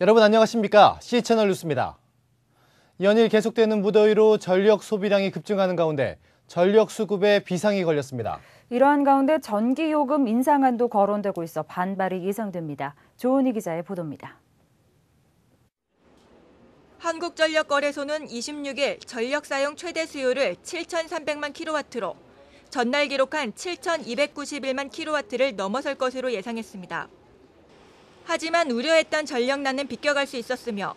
여러분 안녕하십니까? C채널 뉴스입니다. 연일 계속되는 무더위로 전력 소비량이 급증하는 가운데 전력 수급에 비상이 걸렸습니다. 이러한 가운데 전기요금 인상안도 거론되고 있어 반발이 예상됩니다. 조은희 기자의 보도입니다. 한국전력거래소는 26일 전력 사용 최대 수요를 7,300만 킬로와트로 전날 기록한 7,291만 킬로와트를 넘어설 것으로 예상했습니다. 하지만 우려했던 전력난은 비껴갈 수 있었으며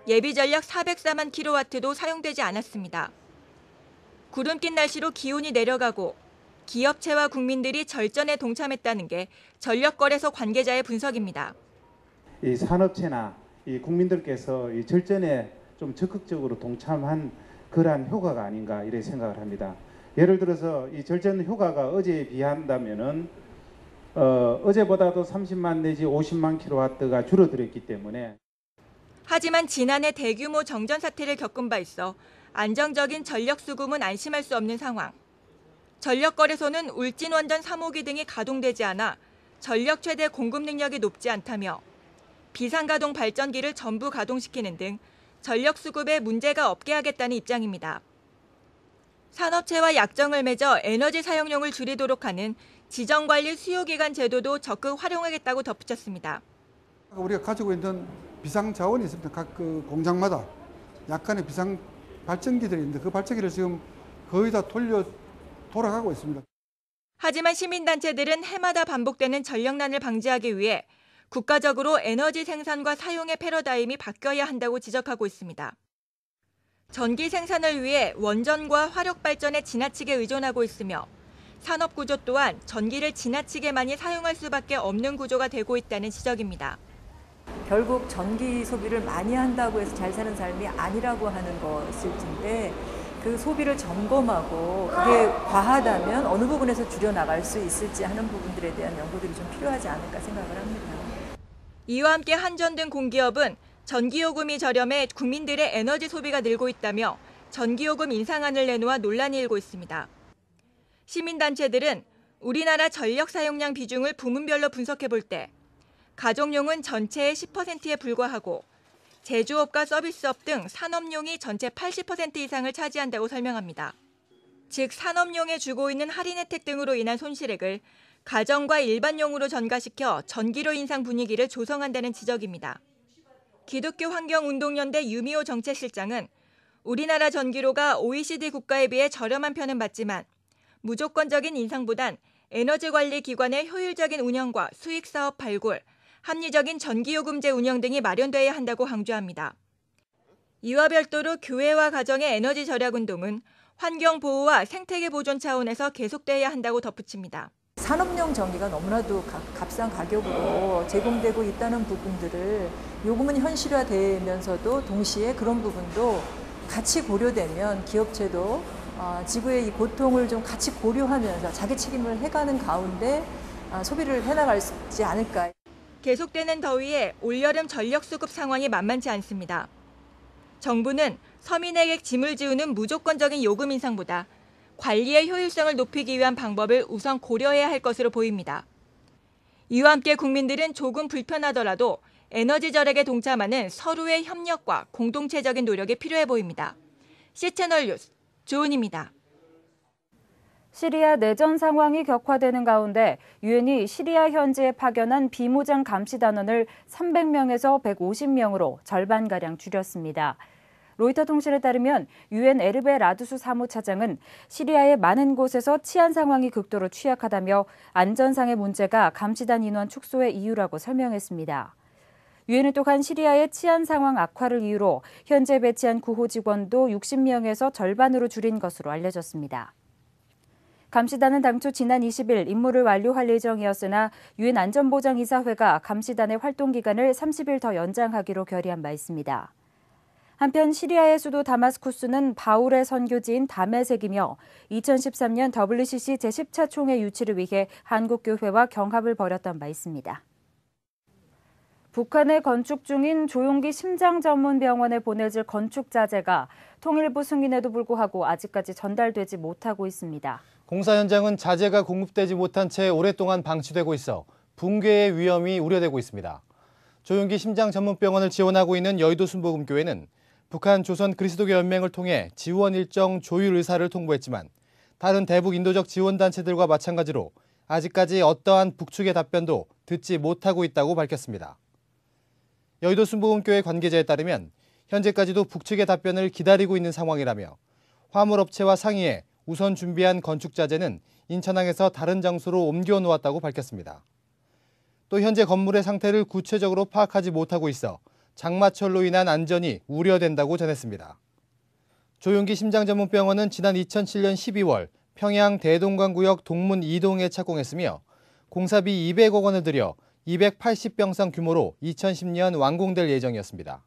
예비 전력 404만 킬로와트도 사용되지 않았습니다. 구름 낀 날씨로 기온이 내려가고 기업체와 국민들이 절전에 동참했다는 게 전력거래소 관계자의 분석입니다. 이 산업체나 이 국민들께서 이 절전에 좀 적극적으로 동참한 그러한 효과가 아닌가 이렇게 생각을 합니다. 예를 들어서 이 절전 효과가 어제에 비한다면은 어제보다도 30만 내지 50만 킬로와트가 줄어들었기 때문에. 하지만 지난해 대규모 정전 사태를 겪은 바 있어 안정적인 전력 수급은 안심할 수 없는 상황. 전력거래소는 울진원전 3호기 등이 가동되지 않아 전력 최대 공급 능력이 높지 않다며 비상가동 발전기를 전부 가동시키는 등 전력 수급에 문제가 없게 하겠다는 입장입니다. 산업체와 약정을 맺어 에너지 사용량을 줄이도록 하는 지정관리 수요기간 제도도 적극 활용하겠다고 덧붙였습니다. 우리가 가지고 있는 비상 자원이 있습니다. 각 그 공장마다 약간의 비상 발전기들이 있는데 그 발전기를 지금 거의 다 돌아가고 있습니다. 하지만 시민단체들은 해마다 반복되는 전력난을 방지하기 위해 국가적으로 에너지 생산과 사용의 패러다임이 바뀌어야 한다고 지적하고 있습니다. 전기 생산을 위해 원전과 화력발전에 지나치게 의존하고 있으며 산업구조 또한 전기를 지나치게 많이 사용할 수밖에 없는 구조가 되고 있다는 지적입니다. 결국 전기 소비를 많이 한다고 해서 잘 사는 삶이 아니라고 하는 것일 텐데 그 소비를 점검하고 그게 과하다면 어느 부분에서 줄여나갈 수 있을지 하는 부분들에 대한 연구들이 좀 필요하지 않을까 생각을 합니다. 이와 함께 한전 등 공기업은 전기요금이 저렴해 국민들의 에너지 소비가 늘고 있다며 전기요금 인상안을 내놓아 논란이 일고 있습니다. 시민단체들은 우리나라 전력 사용량 비중을 부문별로 분석해 볼 때 가정용은 전체의 10%에 불과하고 제조업과 서비스업 등 산업용이 전체 80% 이상을 차지한다고 설명합니다. 즉 산업용에 주고 있는 할인 혜택 등으로 인한 손실액을 가정과 일반용으로 전가시켜 전기료 인상 분위기를 조성한다는 지적입니다. 기독교 환경운동연대 유미호 정책실장은 우리나라 전기료가 OECD 국가에 비해 저렴한 편은 맞지만 무조건적인 인상보단 에너지 관리 기관의 효율적인 운영과 수익 사업 발굴, 합리적인 전기요금제 운영 등이 마련돼야 한다고 강조합니다. 이와 별도로 교회와 가정의 에너지 절약 운동은 환경 보호와 생태계 보존 차원에서 계속돼야 한다고 덧붙입니다. 산업용 전기가 너무나도 값싼 가격으로 제공되고 있다는 부분들을 요금은 현실화되면서도 동시에 그런 부분도 같이 고려되면 기업체도 지구의 이 고통을 좀 같이 고려하면서 자기 책임을 해가는 가운데 소비를 해나갈지 않을까. 계속되는 더위에 올여름 전력 수급 상황이 만만치 않습니다. 정부는 서민에게 짐을 지우는 무조건적인 요금 인상보다 관리의 효율성을 높이기 위한 방법을 우선 고려해야 할 것으로 보입니다. 이와 함께 국민들은 조금 불편하더라도 에너지 절약에 동참하는 서로의 협력과 공동체적인 노력이 필요해 보입니다. C채널 뉴스 조은입니다. 시리아 내전 상황이 격화되는 가운데 유엔이 시리아 현지에 파견한 비무장 감시단원을 300명에서 150명으로 절반가량 줄였습니다. 로이터 통신에 따르면 유엔 에르베 라두수 사무차장은 시리아의 많은 곳에서 치안 상황이 극도로 취약하다며 안전상의 문제가 감시단 인원 축소의 이유라고 설명했습니다. 유엔은 또한 시리아의 치안 상황 악화를 이유로 현재 배치한 구호 직원도 60명에서 절반으로 줄인 것으로 알려졌습니다. 감시단은 당초 지난 20일 임무를 완료할 예정이었으나 유엔 안전보장이사회가 감시단의 활동 기간을 30일 더 연장하기로 결의한 바 있습니다. 한편 시리아의 수도 다마스쿠스는 바울의 선교지인 다메섹이며 2013년 WCC 제10차 총회 유치를 위해 한국교회와 경합을 벌였던 바 있습니다. 북한에 건축 중인 조용기 심장전문병원에 보내질 건축 자재가 통일부 승인에도 불구하고 아직까지 전달되지 못하고 있습니다. 공사 현장은 자재가 공급되지 못한 채 오랫동안 방치되고 있어 붕괴의 위험이 우려되고 있습니다. 조용기 심장전문병원을 지원하고 있는 여의도 순복음교회는 북한 조선 그리스도교 연맹을 통해 지원 일정 조율 의사를 통보했지만 다른 대북 인도적 지원단체들과 마찬가지로 아직까지 어떠한 북측의 답변도 듣지 못하고 있다고 밝혔습니다. 여의도 순복음교회 관계자에 따르면 현재까지도 북측의 답변을 기다리고 있는 상황이라며 화물업체와 상의해 우선 준비한 건축자재는 인천항에서 다른 장소로 옮겨 놓았다고 밝혔습니다. 또 현재 건물의 상태를 구체적으로 파악하지 못하고 있어 장마철로 인한 안전이 우려된다고 전했습니다. 조용기 심장전문병원은 지난 2007년 12월 평양 대동강구역 동문 2동에 착공했으며 공사비 200억 원을 들여 280병상 규모로 2010년 완공될 예정이었습니다.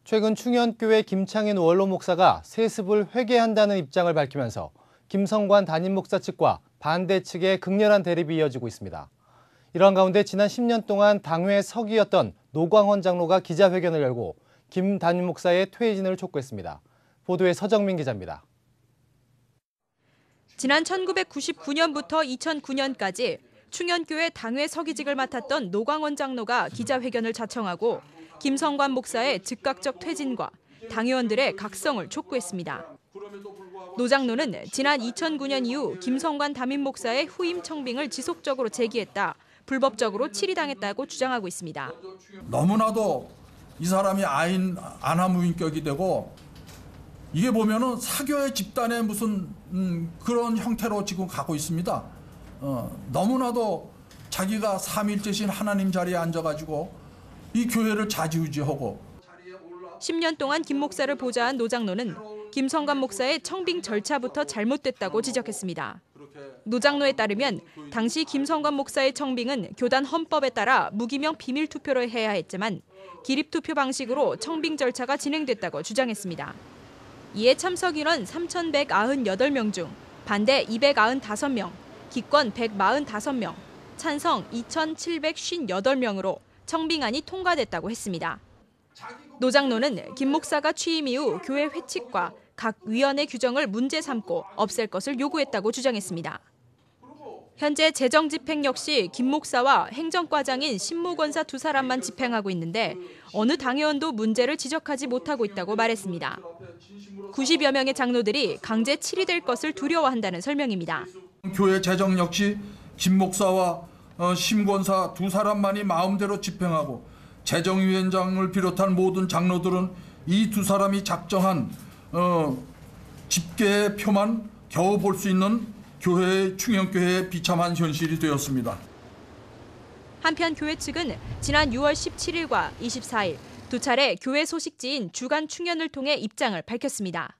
최근 충현교회 김창인 원로 목사가 세습을 회개한다는 입장을 밝히면서 김성관 담임 목사 측과 반대 측의 극렬한 대립이 이어지고 있습니다. 이러한 가운데 지난 10년 동안 당회 서기였던 노광원 장로가 기자회견을 열고 김 담임 목사의 퇴진을 촉구했습니다. 보도에 서정민 기자입니다. 지난 1999년부터 2009년까지 충현교회 당회 서기직을 맡았던 노광원 장로가 기자회견을 자청하고 김성관 목사의 즉각적 퇴진과 당회원들의 각성을 촉구했습니다. 노 장로는 지난 2009년 이후 김성관 담임 목사의 후임 청빙을 지속적으로 제기했다, 불법적으로 치리당했다고 주장하고 있습니다. 너무나도 이 사람이 안하무인격이 되고 이게 보면은 사교의 집단의 무슨 그런 형태로 지금 가고 있습니다. 너무나도 자기가 삼일째신 하나님 자리에 앉아가지고 이 교회를 좌지우지하고 10년 동안 김 목사를 보좌한 노 장로는 김성관 목사의 청빙 절차부터 잘못됐다고 지적했습니다. 노 장로에 따르면 당시 김성관 목사의 청빙은 교단 헌법에 따라 무기명 비밀 투표로 해야 했지만 기립 투표 방식으로 청빙 절차가 진행됐다고 주장했습니다. 이에 참석 인원 3,198명 중 반대 295명, 기권 145명, 찬성 2,758명으로 청빙안이 통과됐다고 했습니다. 노 장로는 김 목사가 취임 이후 교회 회칙과 각 위원회 규정을 문제 삼고 없앨 것을 요구했다고 주장했습니다. 현재 재정 집행 역시 김 목사와 행정과장인 신무권사 두 사람만 집행하고 있는데 어느 당회원도 문제를 지적하지 못하고 있다고 말했습니다. 90여 명의 장로들이 강제 치리될 것을 두려워한다는 설명입니다. 교회 재정 역시 김 목사와 심권사 두 사람만이 마음대로 집행하고 재정위원장을 비롯한 모든 장로들은 이 두 사람이 작정한 집계의 표만 겨우 볼 수 있는 충현교회의 비참한 현실이 되었습니다. 한편 교회 측은 지난 6월 17일과 24일 두 차례 교회 소식지인 주간 충현을 통해 입장을 밝혔습니다.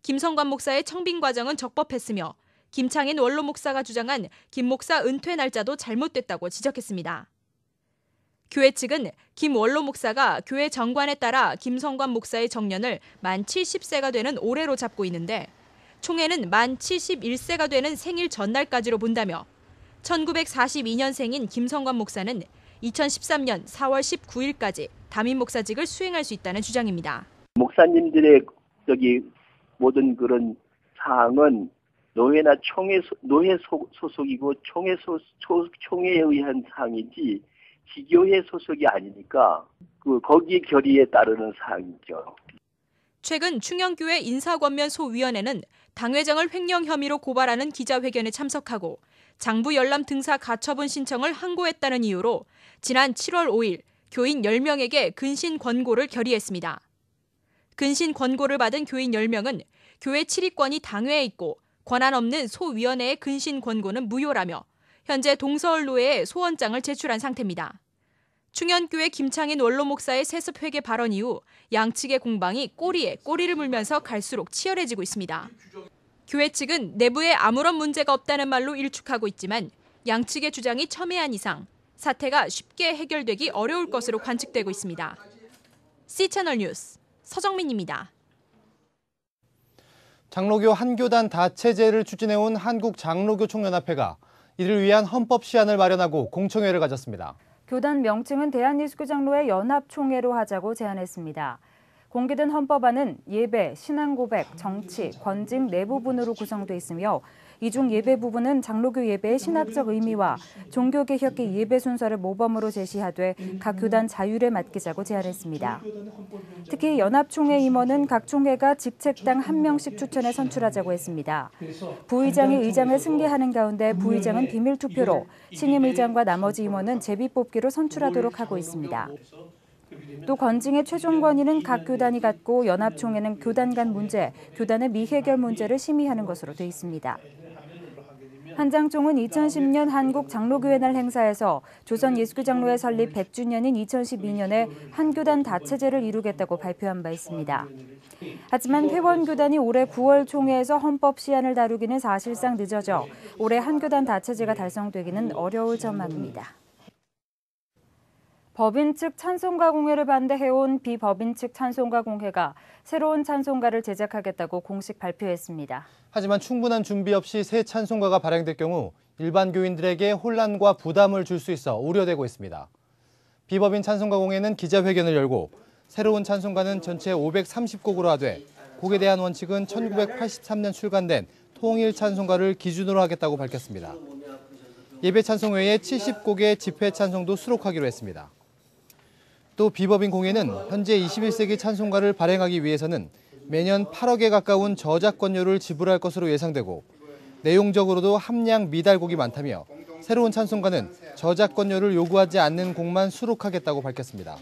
김성관 목사의 청빙 과정은 적법했으며 김창인 원로 목사가 주장한 김 목사 은퇴 날짜도 잘못됐다고 지적했습니다. 교회 측은 김 원로 목사가 교회 정관에 따라 김성관 목사의 정년을 만 70세가 되는 올해로 잡고 있는데 총회는 만 71세가 되는 생일 전날까지로 본다며 1942년생인 김성관 목사는 2013년 4월 19일까지 담임 목사직을 수행할 수 있다는 주장입니다. 목사님들의 모든 그런 사항은 노회나 노회 소속이고 총회에 의한 사항이지 지교회 소속이 아니니까 거기에 결의에 따르는 사항이죠. 최근 충현교회 인사권면소위원회는 당회장을 횡령 혐의로 고발하는 기자회견에 참석하고 장부 열람 등사 가처분 신청을 항고했다는 이유로 지난 7월 5일 교인 10명에게 근신 권고를 결의했습니다. 근신 권고를 받은 교인 10명은 교회 출입권이 당회에 있고 권한 없는 소위원회의 근신 권고는 무효라며 현재 동서울로회에 소원장을 제출한 상태입니다. 충현교회 김창인 원로 목사의 세습 회개 발언 이후 양측의 공방이 꼬리에 꼬리를 물면서 갈수록 치열해지고 있습니다. 교회 측은 내부에 아무런 문제가 없다는 말로 일축하고 있지만 양측의 주장이 첨예한 이상 사태가 쉽게 해결되기 어려울 것으로 관측되고 있습니다. C채널 뉴스 서정민입니다. 장로교 한교단 다체제를 추진해온 한국장로교총연합회가 이를 위한 헌법 시안을 마련하고 공청회를 가졌습니다. 교단 명칭은 대한예수교장로회 연합총회로 하자고 제안했습니다. 공개된 헌법안은 예배, 신앙고백, 정치, 권직 네 부분으로 구성돼 있으며 이 중 예배 부분은 장로교 예배의 신학적 의미와 종교개혁의 예배 순서를 모범으로 제시하되 각 교단 자율에 맡기자고 제안했습니다. 특히 연합총회 임원은 각 총회가 직책당 1명씩 추천해 선출하자고 했습니다. 부의장이 의장을 승계하는 가운데 부의장은 비밀 투표로, 신임 의장과 나머지 임원은 제비 뽑기로 선출하도록 하고 있습니다. 또 건징의 최종 권위는 각 교단이 갖고 연합총회는 교단 간 문제, 교단의 미해결 문제를 심의하는 것으로 돼 있습니다. 한장총은 2010년 한국 장로교회 날 행사에서 조선 예수교장로회 설립 100주년인 2012년에 한 교단 다체제를 이루겠다고 발표한 바 있습니다. 하지만 회원교단이 올해 9월 총회에서 헌법 시안을 다루기는 사실상 늦어져 올해 한 교단 다체제가 달성되기는 어려울 전망입니다. 법인 측 찬송가 공회를 반대해온 비법인 측 찬송가 공회가 새로운 찬송가를 제작하겠다고 공식 발표했습니다. 하지만 충분한 준비 없이 새 찬송가가 발행될 경우 일반 교인들에게 혼란과 부담을 줄 수 있어 우려되고 있습니다. 비법인 찬송가 공회는 기자회견을 열고 새로운 찬송가는 전체 530곡으로 하되 곡에 대한 원칙은 1983년 출간된 통일 찬송가를 기준으로 하겠다고 밝혔습니다. 예배 찬송 외에 70곡의 집회 찬송도 수록하기로 했습니다. 또 비법인 공회는 현재 21세기 찬송가를 발행하기 위해서는 매년 8억에 가까운 저작권료를 지불할 것으로 예상되고 내용적으로도 함량 미달곡이 많다며 새로운 찬송가는 저작권료를 요구하지 않는 곡만 수록하겠다고 밝혔습니다.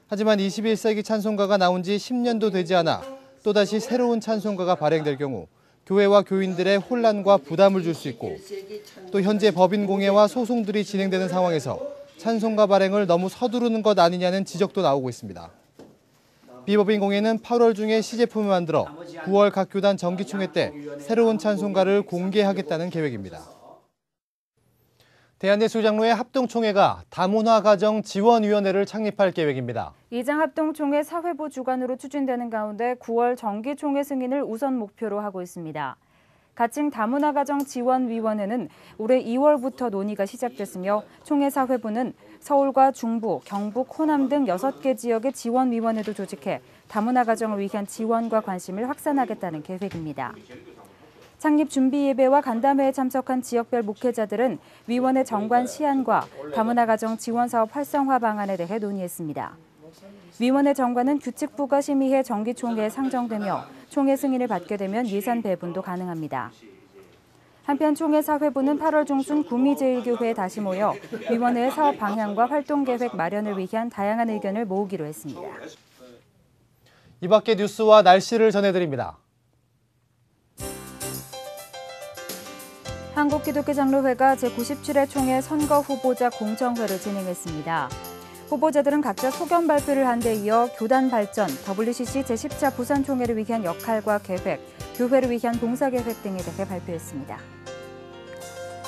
하지만 21세기 찬송가가 나온 지 10년도 되지 않아 또다시 새로운 찬송가가 발행될 경우 교회와 교인들의 혼란과 부담을 줄 수 있고 또 현재 법인 공회와 소송들이 진행되는 상황에서 찬송가 발행을 너무 서두르는 것 아니냐는 지적도 나오고 있습니다. 비법인 공회는 8월 중에 시제품을 만들어 9월 각 교단 정기총회 때 새로운 찬송가를 공개하겠다는 계획입니다. 대한예술장로회 합동총회가 다문화가정지원위원회를 창립할 계획입니다. 이장합동총회 사회부 주관으로 추진되는 가운데 9월 정기총회 승인을 우선 목표로 하고 있습니다. 가칭 다문화가정지원위원회는 올해 2월부터 논의가 시작됐으며 총회 사회부는 서울과 중부, 경북, 호남 등 6개 지역의 지원위원회도 조직해 다문화 가정을 위한 지원과 관심을 확산하겠다는 계획입니다. 창립 준비 예배와 간담회에 참석한 지역별 목회자들은 위원회 정관 시안과 다문화 가정 지원 사업 활성화 방안에 대해 논의했습니다. 위원회 정관은 규칙부가 심의해 정기총회에 상정되며 총회 승인을 받게 되면 예산 배분도 가능합니다. 한편 총회 사회부는 8월 중순 구미제일교회에 다시 모여 위원회의 사업 방향과 활동 계획 마련을 위한 다양한 의견을 모으기로 했습니다. 이 밖의 뉴스와 날씨를 전해드립니다. 한국기독교장로회가 제97회 총회 선거 후보자 공청회를 진행했습니다. 후보자들은 각자 소견 발표를 한 데 이어 교단 발전, WCC 제10차 부산총회를 위한 역할과 계획, 교회를 위한 봉사계획 등에 대해 발표했습니다.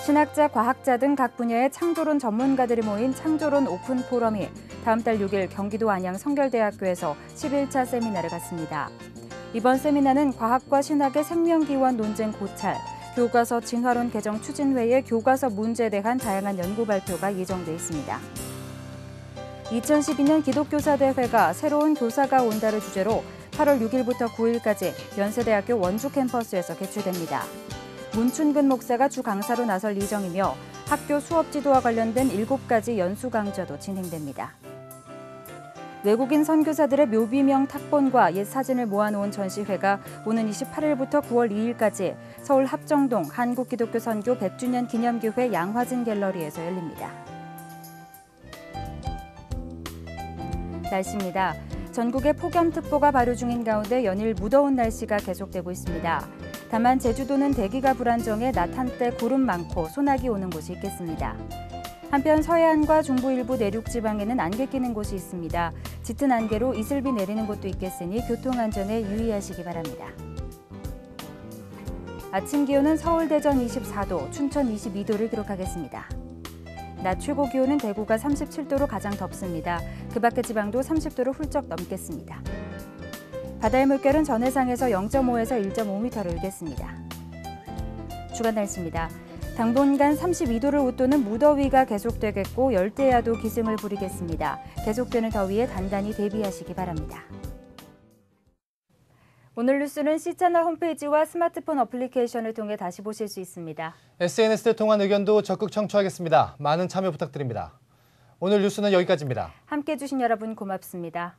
신학자, 과학자 등 각 분야의 창조론 전문가들이 모인 창조론 오픈 포럼이 다음 달 6일 경기도 안양 성결대학교에서 11차 세미나를 갖습니다. 이번 세미나는 과학과 신학의 생명기원 논쟁 고찰, 교과서 진화론 개정 추진회의 교과서 문제에 대한 다양한 연구 발표가 예정돼 있습니다. 2012년 기독교사대회가 새로운 교사가 온다를 주제로 8월 6일부터 9일까지 연세대학교 원주 캠퍼스에서 개최됩니다. 문춘근 목사가 주 강사로 나설 예정이며 학교 수업 지도와 관련된 7가지 연수 강좌도 진행됩니다. 외국인 선교사들의 묘비명 탁본과 옛 사진을 모아놓은 전시회가 오는 28일부터 9월 2일까지 서울 합정동 한국기독교선교 100주년 기념교회 양화진 갤러리에서 열립니다. 날씨입니다. 전국에 폭염특보가 발효 중인 가운데 연일 무더운 날씨가 계속되고 있습니다. 다만 제주도는 대기가 불안정해 낮 한때 구름 많고 소나기 오는 곳이 있겠습니다. 한편 서해안과 중부 일부 내륙 지방에는 안개 끼는 곳이 있습니다. 짙은 안개로 이슬비 내리는 곳도 있겠으니 교통안전에 유의하시기 바랍니다. 아침 기온은 서울, 대전 24도, 춘천 22도를 기록하겠습니다. 낮 최고 기온은 대구가 37도로 가장 덥습니다. 그 밖의 지방도 30도를 훌쩍 넘겠습니다. 바다의 물결은 전해상에서 0.5에서 1.5m를 일겠습니다. 주간 날씨입니다. 당분간 32도를 웃도는 무더위가 계속되겠고 열대야도 기승을 부리겠습니다. 계속되는 더위에 단단히 대비하시기 바랍니다. 오늘 뉴스는 C채널 홈페이지와 스마트폰 어플리케이션을 통해 다시 보실 수 있습니다. SNS를 통한 의견도 적극 청취하겠습니다. 많은 참여 부탁드립니다. 오늘 뉴스는 여기까지입니다. 함께해 주신 여러분 고맙습니다.